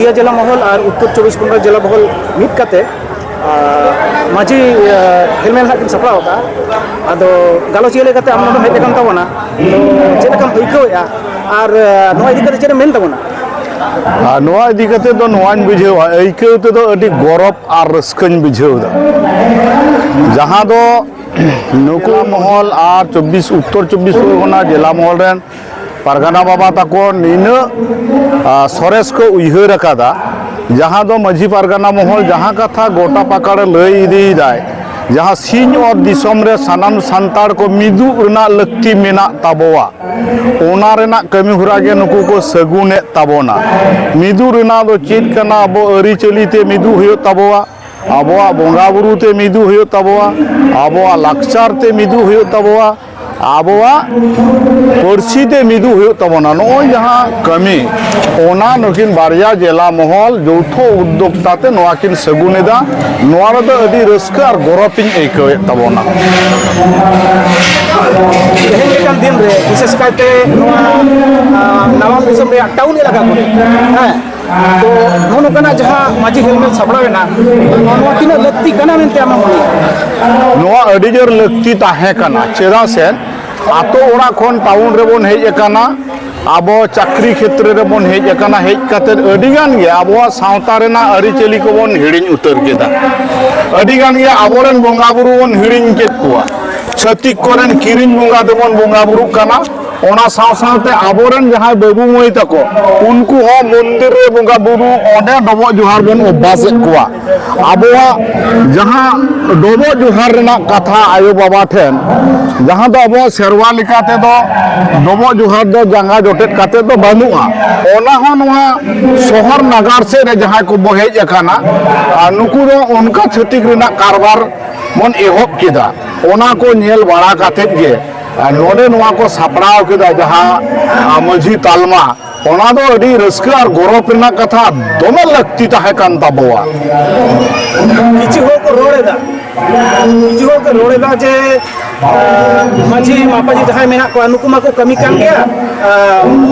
जिला महल और उत्तर 24 परगना जिला महल मिद काते माझी हेलमेल हाकिन सपड़ा होता अदो गालोच ये लेकर हम लोग हेते कंता बना तो चेक कम इको और नोआ इदी कते चेक मेन तबना नोआ इदी कते दो नोआन बुझेवा इको ते दो अडी गौरव और रस्कन बुझेवदा जहां दो नुकला महल और 24 उत्तर 24 परगना जिला महल रेन पारगाना बाबा तको नीना सरेस को उयहर अकादा जहां दो माझी पारगाना महल जहां कथा गोटा पाकाड़ लई इदी दाय जहां सिंह और दिसम रे सानाम सांताड़ को मिदु रना लक्ति मेना ताबोवा ओना रेना कमी हुरा गे नुकु को सगुने ताबोना मिदु रना दो चेत कना अबो अरी चलीते मिदु हुयो ताबोवा अबोआ बोंगा बुरु ते मिदु हुयो ताबोवा अबोआ लाक्चार ते मिदु हुयो ताबोवा आबोआ पर्सी ते मिदु हुयो तबना नोय जहां कमी ओना नकिन बारिया जिला महल जौथो उद्योक्ता ते नोआकिन सगुनेदा नोआ रे अदि रस्का और गौरव एकोए तबना एहन दिन रे विशेष कायते नवा दिसम रे टाउन इलाका करे हां तो नोनो कना जहां माझी हेलमेट सपड़ावेना नोआ तीना लक्ति कना मेनते आमा मने नोआ अदि जोर लक्ति ताहे कना चेदा से आतो ओड़ा खन टाउन रे बोन हेज एकाना आबो चाकरी क्षेत्र रे बोन हेज एकाना हेज काते अडिगान गे आबो सावता रेना अरिचली को बोन हिडिन उतर केदा अडिगान गे आबोरन बोंगा बुरु बोन हिडिन के कुआ छतिक कोरन किरिन बोंगा देबोन बोंगा बुरु कना ओना साव सावते आबोरन जहां बाबू मोई तको उनको हो मंदिर रे बोंगा बुरु ओडे डबो जुहार बोन अभ्यास कुआ आबोआ जहां डबो जुहार रेना कथा आयो बाबा ठेन जहां दो अब सेरवा लिकाते दो डबो जुहार दो जंगा जोटेट काते दो बानुआ ओना हो नोआ शहर नगर से रे जहां को बहेज अकाना नुकु दो उनका छतिक रेना कारबार मन एहोब केदा ओना को नेल बड़ा काते गे नोडे नोआ को सापड़ाव केदा जहां माझी तालमा ओना दो अडी रस्का और गौरव रेना कथा दोमे लगती ताहे कान ताबोआ किछि हो को रोड़ेदा किछि हो को रोड़ेदा जे माझी मापाजी जहां मेना को अनुकुमा को कमी कान गया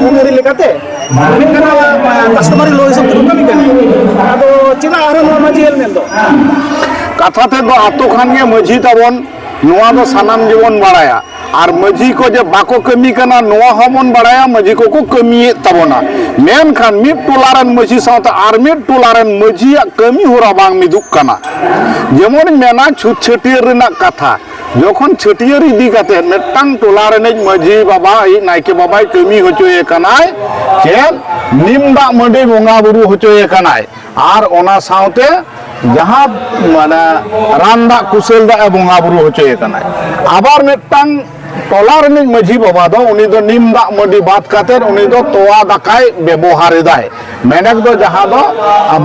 उनरी लेकाते मेनकना कस्टमर लो सब तो कमी कान आदो चिना आरो नो माझी हेलमेट दो कथा ते दो आतो खान गे माझी ताबोन नोआ दो सानाम जीवन बाड़ाया और माझी को जे बाको कमी कना नोआ हमन बाड़ाया माझी को कमी ताबोना मेन खान मिट टोलारन माझी सावता आर मिट टोलारन माझीया कमी होरा बांग मिदुक कना जेमन मेना छुट छटियर रेना कथा जखन छटियर इदी काते मेटांग टोला रे माझी बाबा नायके बाबाई कमी होचोए कनाय chain निमदा Monday bhunga Buru होचोए कनाय are ओना सावते जहां माने रांदा कुशल दा बोंगा बुरु होचोए कनाय आबार मेटांग टोला रे माझी बाबा दो उनी दो निमदा मंडी बात काते उनी दो तोआ दाकाय व्यवहार दाय मेनक दो जहां दो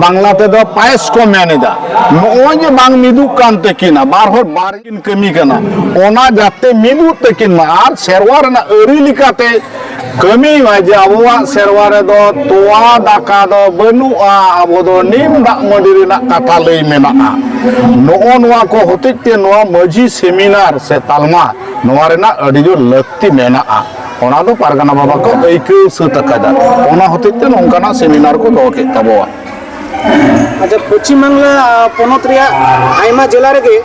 बांग्ला ते दो पायस को मेनेदा नोय जे बांग मिदु कानते किना बार हर बार किन कमी कना ओना जाते मिदु ते किन आर सेरवा रेना अरी लिकाते कमी जे आबोआ सेरवा रे दो तोआ दाका दो बनुआ आबो दो निमदा मंडी रेना कथा लई मेना नो नोआ को होतेते नोआ माझी सेमिनार से तालमा नोआ रेना अडी जो लक्ति मेना ओना दो पारगाना बाबा को ऐकौ सतकादा ओना होतेते नोंकाना सेमिनार को दो के तबोआ अच्छा पश्चिम बांगला पनत रिया आयमा जिला रे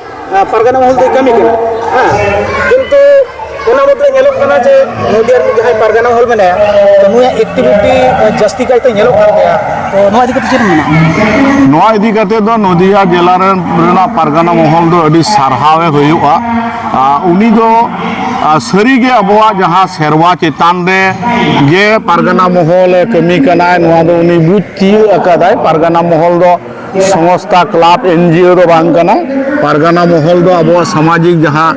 पारगाना महल दे कमी केना हां किंतु ओना बदले नेलो कना जे नदियार में जहां पारगाना महल मेना तो नुया एक्टिविटी जस्ती कायते नेलो कान गया तो नोआ इदी कते चेन मेना नोआ इदी कते दो नदिया जिला रेना पारगाना महल दो अडी सारहावे होयुआ उनी दो सरी गे अबोआ जहां सेरवा चेतान रे गे पारगाना महल कमी कनाय नोआ दो उनी बुच्ची अकादाय पारगाना महल दो संस्था क्लब एनजीओ दो बांग कना पारगाना महल दो अबोआ सामाजिक जहां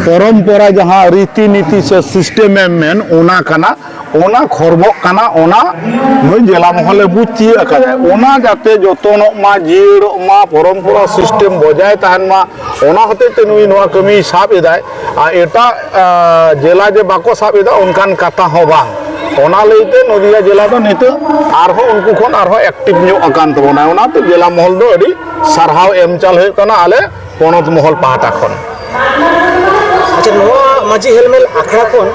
परंपरा जहां रीति नीति से सिस्टम मेन ओना कना ओना खरबो कना ओना नय जिला महल बुच्ची अकादाय ओना जाते जतनो मा जीड़ मा परंपरा सिस्टम बजाय ताहन मा ओना होते ते नुई नोआ कमी साब एदाय आ एटा जिला जे बाको साब एदा उनकान कथा हो बांग ओना लईते नदिया जिला दो नितो आरहो उनको खन आरहो एक्टिव न्यू अकान तबोना ओना तो जिला महल दो अडी सारहाव एम चाल होय कना आले पनत महल पाटा खन अच्छा नोआ माझी हेलमेट आखड़ा खन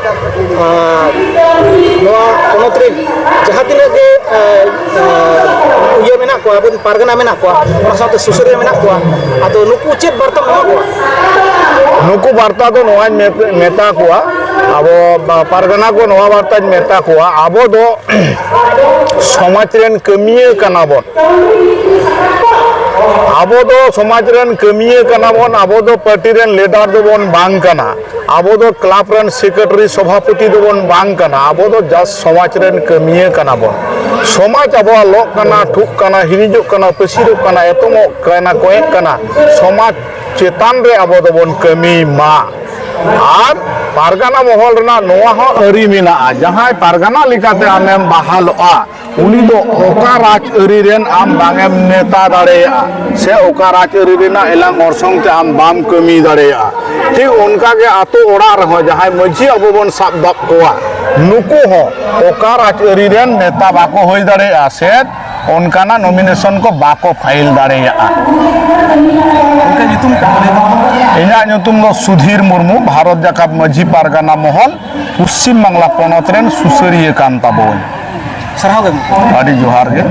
नोआ पनत रे जहां तिना गे koa abun pargana menak koa ona saute susuria menak koa atau nuku chet barta menak koa नुकु वार्ता तो नोआज मेता कुआ अब पारगना को नोआ वार्ता मेता कुआ अब दो समाज रेन कमिये कनाबन अब दो समाज रेन कमिये कनाबन अब दो पार्टी रेन लीडर दो बन बांग कना अब दो क्लब रेन सेक्रेटरी सभापति दो बन बांग कना अब दो जस समाज रेन कमिये कनाबन समाज अब लोक कना ठुक कना हिरिजुक कना पसिरुक कना एतमो कना कोएक कना समाज चेतान रे अब दो बन कमी मा और पारगाना महल रना नोआ हो अरी मिना जहां पारगाना लिखाते आमेम बहालआ उनी दो ओका राज अरी रेन आम बांगेम नेता दाड़ेया से ओका राज अरी रेना एलांग ओरसंग ते आम बाम कमी दाड़ेया ठीक उनका के आतो ओड़ा रहो जहां मझी अब बन साब दब कोआ नुकु हो ओका राज अरी रेन नेता बाको होई दाड़ेया से उनकाना नॉमिनेशन को बाको फाइल दाड़ेया उनका nyutum ka इन्या nyutum दो सुधीर मुर्मू भारत जाकात मझी पारगाना महल पश्चिम बांग्ला पनत रेन सुसरिया कान ताबोन sarhau ga आदि जोहार गे